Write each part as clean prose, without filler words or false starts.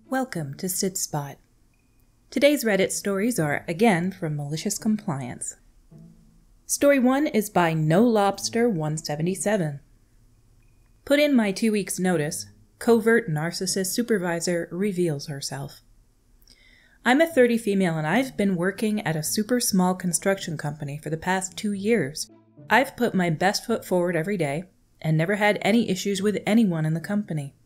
Welcome to Sib Spot. Today's Reddit stories are, again, from MaliciousCompliance. Story 1 is by NoLobster177. Put in my 2 weeks' notice, Covert narcissist supervisor reveals herself. I'm a 30 female and I've been working at a super small construction company for the past 2 years. I've put my best foot forward every day and never had any issues with anyone in the company.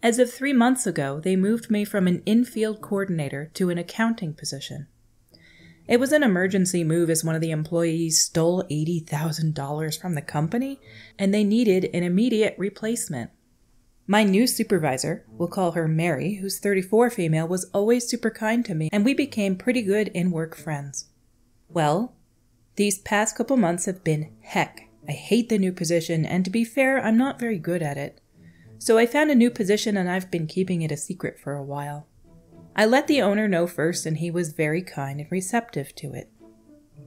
As of 3 months ago, they moved me from an in-field coordinator to an accounting position. It was an emergency move as one of the employees stole $80,000 from the company, and they needed an immediate replacement. My new supervisor, we'll call her Mary, who's 34 female, was always super kind to me, and we became pretty good in-work friends. Well, these past couple months have been heck. I hate the new position, and to be fair, I'm not very good at it. So I found a new position and I've been keeping it a secret for a while. I let the owner know first and he was very kind and receptive to it.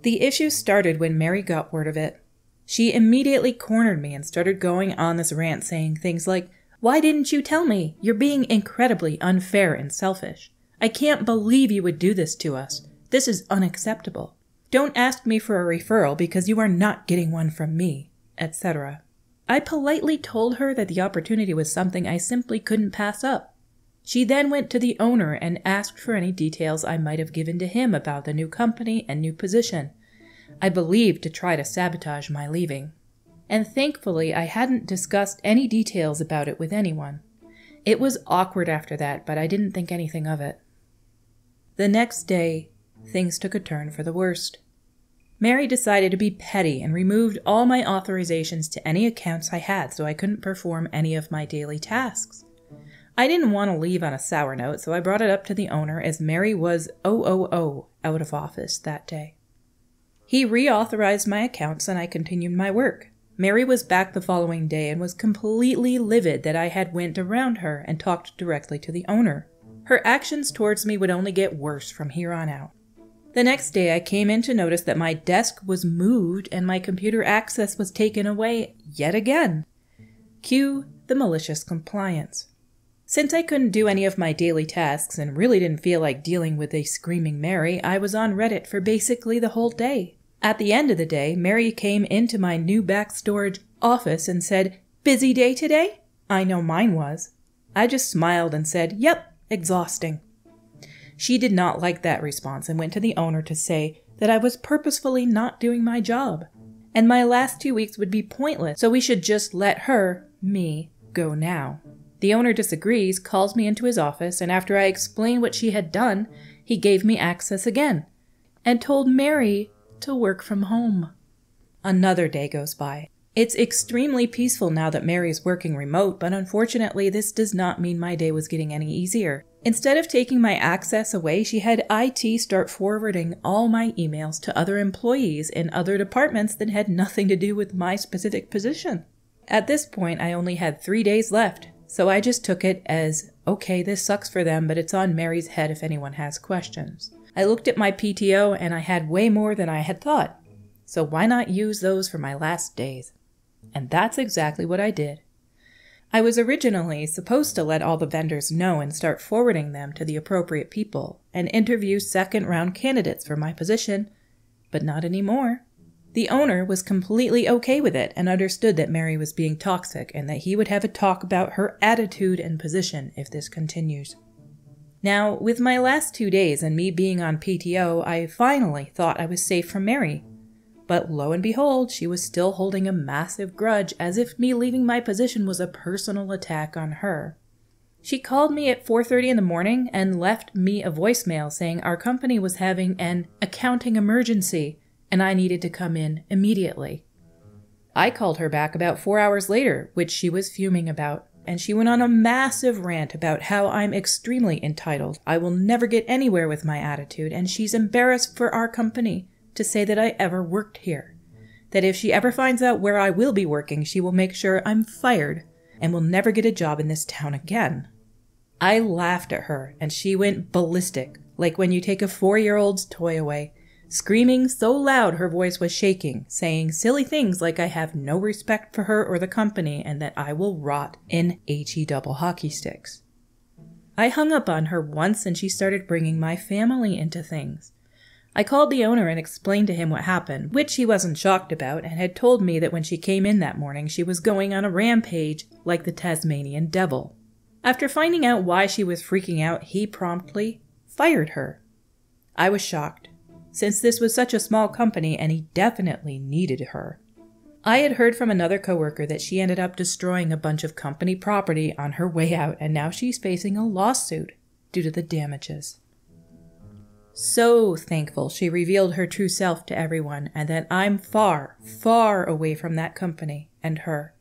The issue started when Mary got word of it. She immediately cornered me and started going on this rant saying things like, "Why didn't you tell me? You're being incredibly unfair and selfish. I can't believe you would do this to us. This is unacceptable. Don't ask me for a referral because you are not getting one from me," etc. I politely told her that the opportunity was something I simply couldn't pass up. She then went to the owner and asked for any details I might have given to him about the new company and new position, I believe to try to sabotage my leaving. And thankfully, I hadn't discussed any details about it with anyone. It was awkward after that, but I didn't think anything of it. The next day, things took a turn for the worst. Mary decided to be petty and removed all my authorizations to any accounts I had so I couldn't perform any of my daily tasks. I didn't want to leave on a sour note, so I brought it up to the owner as Mary was out of office that day. He reauthorized my accounts and I continued my work. Mary was back the following day and was completely livid that I had went around her and talked directly to the owner. Her actions towards me would only get worse from here on out. The next day I came in to notice that my desk was moved and my computer access was taken away yet again. Cue the malicious compliance. Since I couldn't do any of my daily tasks and really didn't feel like dealing with a screaming Mary, I was on Reddit for basically the whole day. At the end of the day, Mary came into my new back storage office and said, "Busy day today?" I know mine was. I just smiled and said, "Yep, exhausting." She did not like that response and went to the owner to say that I was purposefully not doing my job, and my last 2 weeks would be pointless, so we should just let her, me, go now. The owner disagrees, calls me into his office, and after I explained what she had done, he gave me access again, and told Mary to work from home. Another day goes by. It's extremely peaceful now that Mary's working remote, but unfortunately this does not mean my day was getting any easier. Instead of taking my access away, she had IT start forwarding all my emails to other employees in other departments that had nothing to do with my specific position. At this point, I only had 3 days left, so I just took it as, okay, this sucks for them, but it's on Mary's head if anyone has questions. I looked at my PTO and I had way more than I had thought, so why not use those for my last days? And that's exactly what I did. I was originally supposed to let all the vendors know and start forwarding them to the appropriate people and interview second-round candidates for my position, but not anymore. The owner was completely okay with it and understood that Mary was being toxic and that he would have a talk about her attitude and position if this continues. Now, with my last 2 days and me being on PTO, I finally thought I was safe from Mary. But lo and behold, she was still holding a massive grudge as if me leaving my position was a personal attack on her. She called me at 4:30 in the morning and left me a voicemail saying our company was having an accounting emergency and I needed to come in immediately. I called her back about 4 hours later, which she was fuming about, and she went on a massive rant about how I'm extremely entitled, I will never get anywhere with my attitude, and she's embarrassed for our company to say that I ever worked here. That if she ever finds out where I will be working, she will make sure I'm fired and will never get a job in this town again. I laughed at her and she went ballistic, like when you take a 4-year-old's toy away, screaming so loud her voice was shaking, saying silly things like I have no respect for her or the company and that I will rot in HE double hockey sticks. I hung up on her once and she started bringing my family into things. I called the owner and explained to him what happened, which he wasn't shocked about, and had told me that when she came in that morning she was going on a rampage like the Tasmanian devil. After finding out why she was freaking out, he promptly fired her. I was shocked, since this was such a small company and he definitely needed her. I had heard from another coworker that she ended up destroying a bunch of company property on her way out, and now she's facing a lawsuit due to the damages. So thankful she revealed her true self to everyone, and that I'm far, far away from that company and her.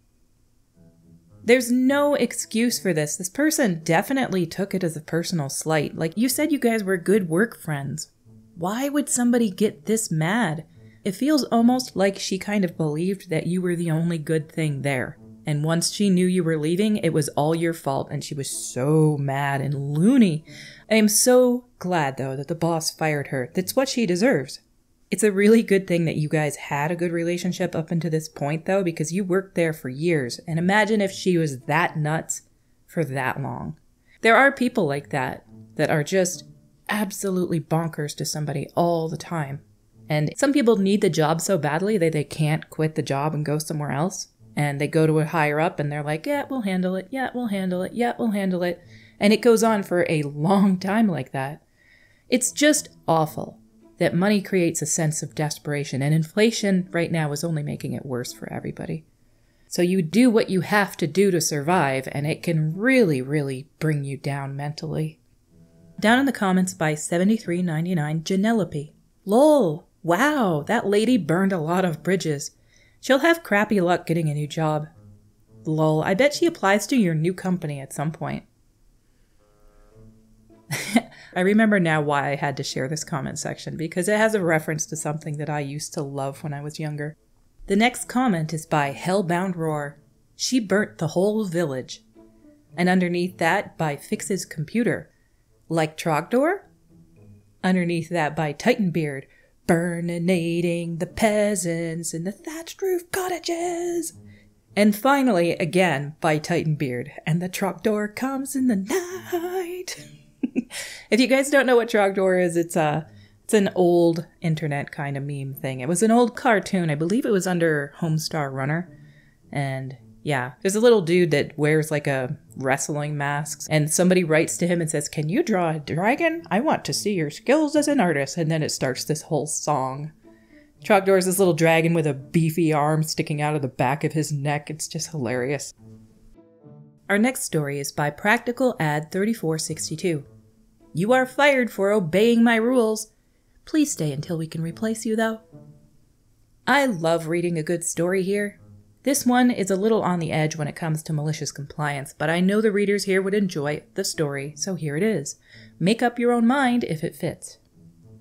There's no excuse for this. This person definitely took it as a personal slight. Like, you said you guys were good work friends. Why would somebody get this mad? It feels almost like she kind of believed that you were the only good thing there. And once she knew you were leaving, it was all your fault, and she was so mad and loony. I am so glad, though, that the boss fired her. That's what she deserves. It's a really good thing that you guys had a good relationship up until this point, though, because you worked there for years. And imagine if she was that nuts for that long. There are people like that are just absolutely bonkers to somebody all the time. And some people need the job so badly that they can't quit the job and go somewhere else. And they go to a higher up and they're like, yeah, we'll handle it. Yeah, we'll handle it. Yeah, we'll handle it. And it goes on for a long time like that. It's just awful that money creates a sense of desperation. And inflation right now is only making it worse for everybody. So you do what you have to do to survive, and it can really, really bring you down mentally. Down in the comments by 73.99 Janelope. Lol. Wow, that lady burned a lot of bridges. She'll have crappy luck getting a new job. Lol, I bet she applies to your new company at some point. I remember now why I had to share this comment section, because it has a reference to something that I used to love when I was younger. The next comment is by Hellbound Roar. She burnt the whole village. And underneath that by Fix's Computer. Like Trogdor? Underneath that by Titanbeard. Burninating the peasants in the thatched roof cottages. And finally, again, by Titanbeard. And the Trogdor comes in the night. If you guys don't know what Trogdor is, it's an old internet kind of meme thing. It was an old cartoon. I believe it was under Homestar Runner. And yeah, there's a little dude that wears like a wrestling mask, and somebody writes to him and says, "Can you draw a dragon? I want to see your skills as an artist." And then it starts this whole song. Trogdor is this little dragon with a beefy arm sticking out of the back of his neck. It's just hilarious. Our next story is by Practical Ad 3462. You are fired for obeying my rules. Please stay until we can replace you, though. I love reading a good story here. This one is a little on the edge when it comes to malicious compliance, but I know the readers here would enjoy the story, so here it is. Make up your own mind if it fits.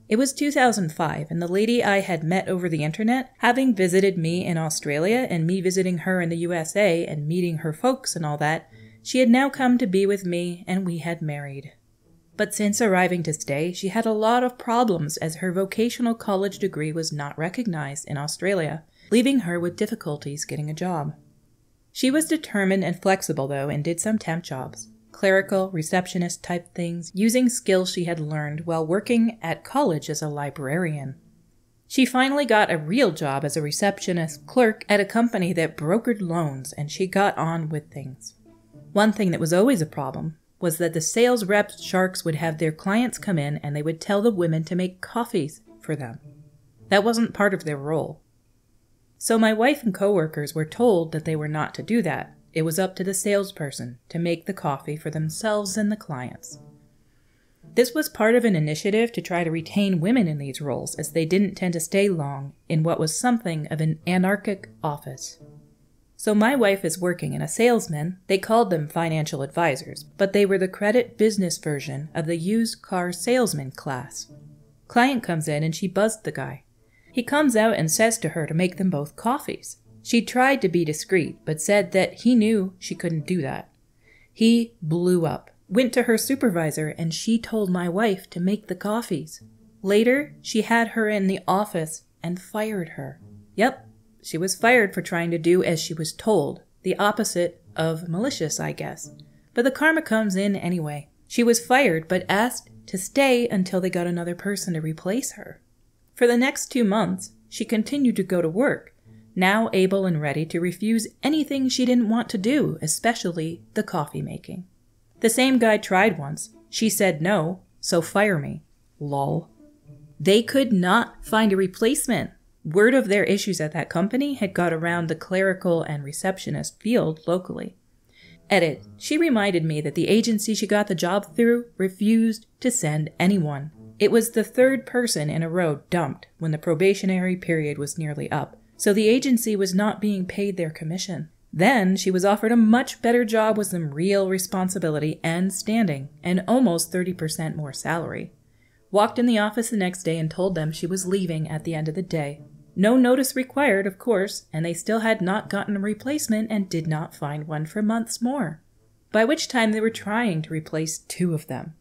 It was 2005, and the lady I had met over the internet, having visited me in Australia and me visiting her in the USA and meeting her folks and all that, she had now come to be with me and we had married. But since arriving to stay, she had a lot of problems as her vocational college degree was not recognized in Australia, leaving her with difficulties getting a job. She was determined and flexible, though, and did some temp jobs, clerical, receptionist type things, using skills she had learned while working at college as a librarian. She finally got a real job as a receptionist clerk at a company that brokered loans, and she got on with things. One thing that was always a problem was that the sales reps sharks would have their clients come in and they would tell the women to make coffees for them. That wasn't part of their role. So my wife and coworkers were told that they were not to do that. It was up to the salesperson to make the coffee for themselves and the clients. This was part of an initiative to try to retain women in these roles, as they didn't tend to stay long in what was something of an anarchic office. So my wife is working in a salesman. They called them financial advisors, but they were the credit business version of the used car salesman class. Client comes in and she buzzed the guy. He comes out and says to her to make them both coffees. She tried to be discreet, but said that he knew she couldn't do that. He blew up, went to her supervisor, and she told my wife to make the coffees. Later, she had her in the office and fired her. Yep. She was fired for trying to do as she was told, the opposite of malicious, I guess. But the karma comes in anyway. She was fired but asked to stay until they got another person to replace her. For the next 2 months, she continued to go to work, now able and ready to refuse anything she didn't want to do, especially the coffee making. The same guy tried once. She said no, so fire me. Lol. They could not find a replacement. Word of their issues at that company had got around the clerical and receptionist field locally. Edit. She reminded me that the agency she got the job through refused to send anyone. It was the 3rd person in a row dumped when the probationary period was nearly up, so the agency was not being paid their commission. Then she was offered a much better job with some real responsibility and standing, and almost 30% more salary. Walked in the office the next day and told them she was leaving at the end of the day. No notice required, of course, and they still had not gotten a replacement and did not find one for months more, by which time they were trying to replace 2 of them.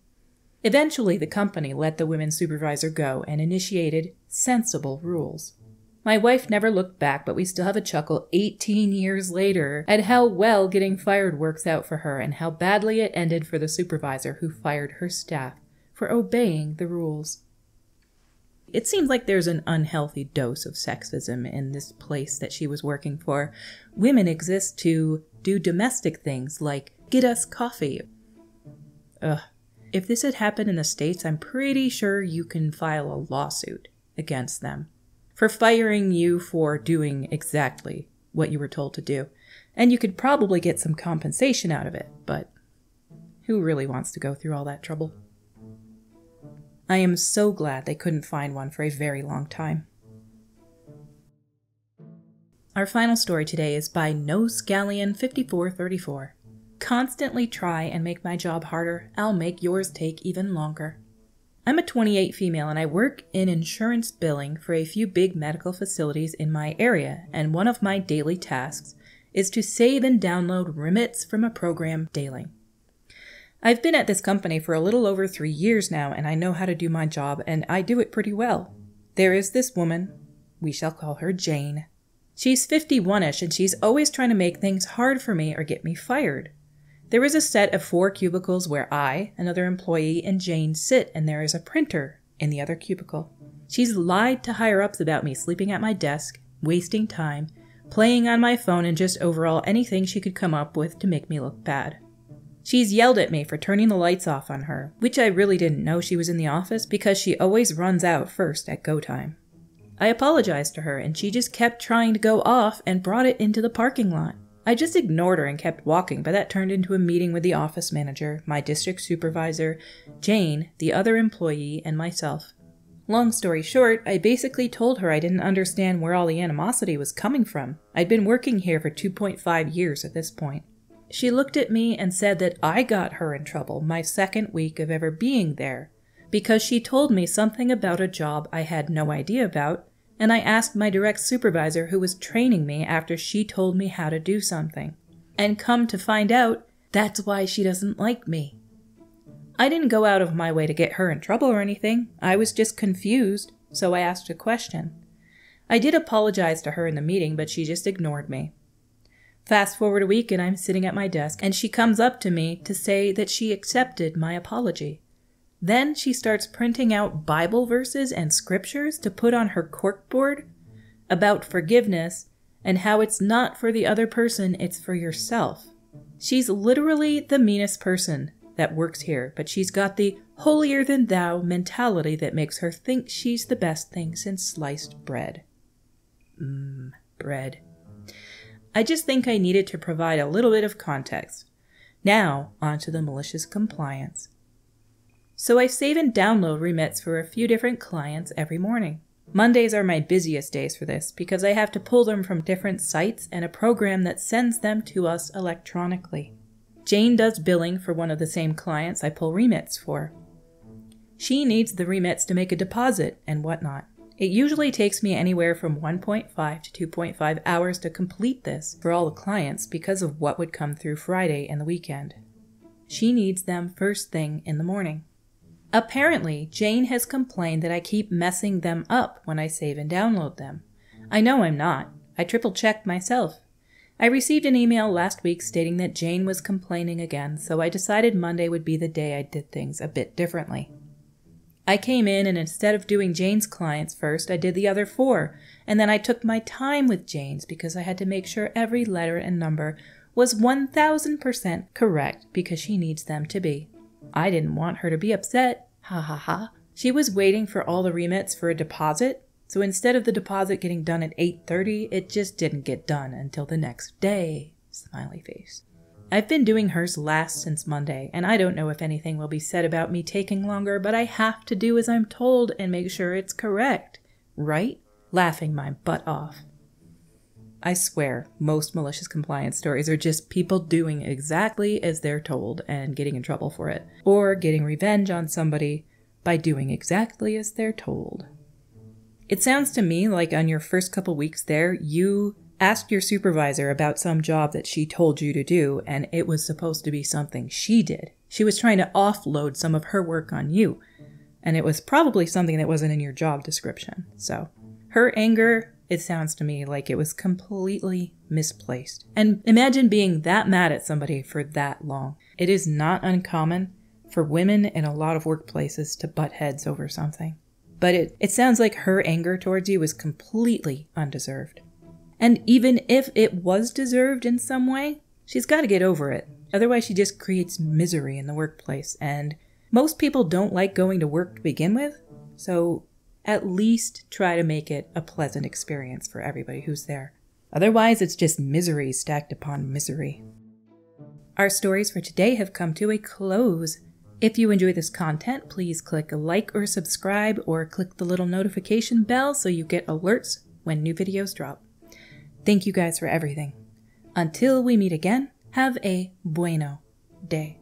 Eventually, the company let the women's supervisor go and initiated sensible rules. My wife never looked back, but we still have a chuckle 18 years later at how well getting fired works out for her and how badly it ended for the supervisor who fired her staff for obeying the rules. It seems like there's an unhealthy dose of sexism in this place that she was working for. Women exist to do domestic things like get us coffee. Ugh. If this had happened in the States, I'm pretty sure you can file a lawsuit against them for firing you for doing exactly what you were told to do. And you could probably get some compensation out of it, but who really wants to go through all that trouble? I am so glad they couldn't find one for a very long time. Our final story today is by No Scallion 5434. Constantly try and make my job harder. I'll make yours take even longer. I'm a 28 female and I work in insurance billing for a few big medical facilities in my area, and one of my daily tasks is to save and download remits from a program daily. I've been at this company for a little over 3 years now, and I know how to do my job, and I do it pretty well. There is this woman, we shall call her Jane. She's 51-ish, and she's always trying to make things hard for me or get me fired. There is a set of 4 cubicles where I, another employee, and Jane sit, and there is a printer in the other cubicle. She's lied to higher-ups about me sleeping at my desk, wasting time, playing on my phone, and just overall anything she could come up with to make me look bad. She's yelled at me for turning the lights off on her, which I really didn't know she was in the office because she always runs out first at go time. I apologized to her and she just kept trying to go off and brought it into the parking lot. I just ignored her and kept walking, but that turned into a meeting with the office manager, my district supervisor, Jane, the other employee, and myself. Long story short, I basically told her I didn't understand where all the animosity was coming from. I'd been working here for 2.5 years at this point. She looked at me and said that I got her in trouble my 2nd week of ever being there, because she told me something about a job I had no idea about, and I asked my direct supervisor who was training me after she told me how to do something. And come to find out, that's why she doesn't like me. I didn't go out of my way to get her in trouble or anything. I was just confused, so I asked a question. I did apologize to her in the meeting, but she just ignored me. Fast forward a week and I'm sitting at my desk, and she comes up to me to say that she accepted my apology. Then she starts printing out Bible verses and scriptures to put on her corkboard about forgiveness and how it's not for the other person, it's for yourself. She's literally the meanest person that works here, but she's got the holier-than-thou mentality that makes her think she's the best thing since sliced bread. Bread. I just think I needed to provide a little bit of context. Now, on to the malicious compliance. So I save and download remits for a few different clients every morning. Mondays are my busiest days for this because I have to pull them from different sites and a program that sends them to us electronically. Jane does billing for one of the same clients I pull remits for. She needs the remits to make a deposit and whatnot. It usually takes me anywhere from 1.5 to 2.5 hours to complete this for all the clients because of what would come through Friday and the weekend. She needs them first thing in the morning. Apparently, Jane has complained that I keep messing them up when I save and download them. I know I'm not. I triple-checked myself. I received an email last week stating that Jane was complaining again, so I decided Monday would be the day I did things a bit differently. I came in and instead of doing Jane's clients first, I did the other 4, and then I took my time with Jane's because I had to make sure every letter and number was 1000% correct because she needs them to be. I didn't want her to be upset. Ha ha ha. She was waiting for all the remits for a deposit, so instead of the deposit getting done at 8:30, it just didn't get done until the next day. Smiley face. I've been doing hers last since Monday, and I don't know if anything will be said about me taking longer, but I have to do as I'm told and make sure it's correct. Right? Laughing my butt off. I swear, most malicious compliance stories are just people doing exactly as they're told and getting in trouble for it, or getting revenge on somebody by doing exactly as they're told. It sounds to me like on your first couple weeks there, you asked your supervisor about some job that she told you to do, and it was supposed to be something she did. She was trying to offload some of her work on you, and it was probably something that wasn't in your job description. So her anger, it sounds to me like it was completely misplaced. And imagine being that mad at somebody for that long. It is not uncommon for women in a lot of workplaces to butt heads over something. But it sounds like her anger towards you was completely undeserved. And even if it was deserved in some way, she's got to get over it. Otherwise, she just creates misery in the workplace. And most people don't like going to work to begin with. So at least try to make it a pleasant experience for everybody who's there. Otherwise, it's just misery stacked upon misery. Our stories for today have come to a close. If you enjoy this content, please click like or subscribe or click the little notification bell so you get alerts when new videos drop. Thank you guys for everything. Until we meet again, have a bueno day.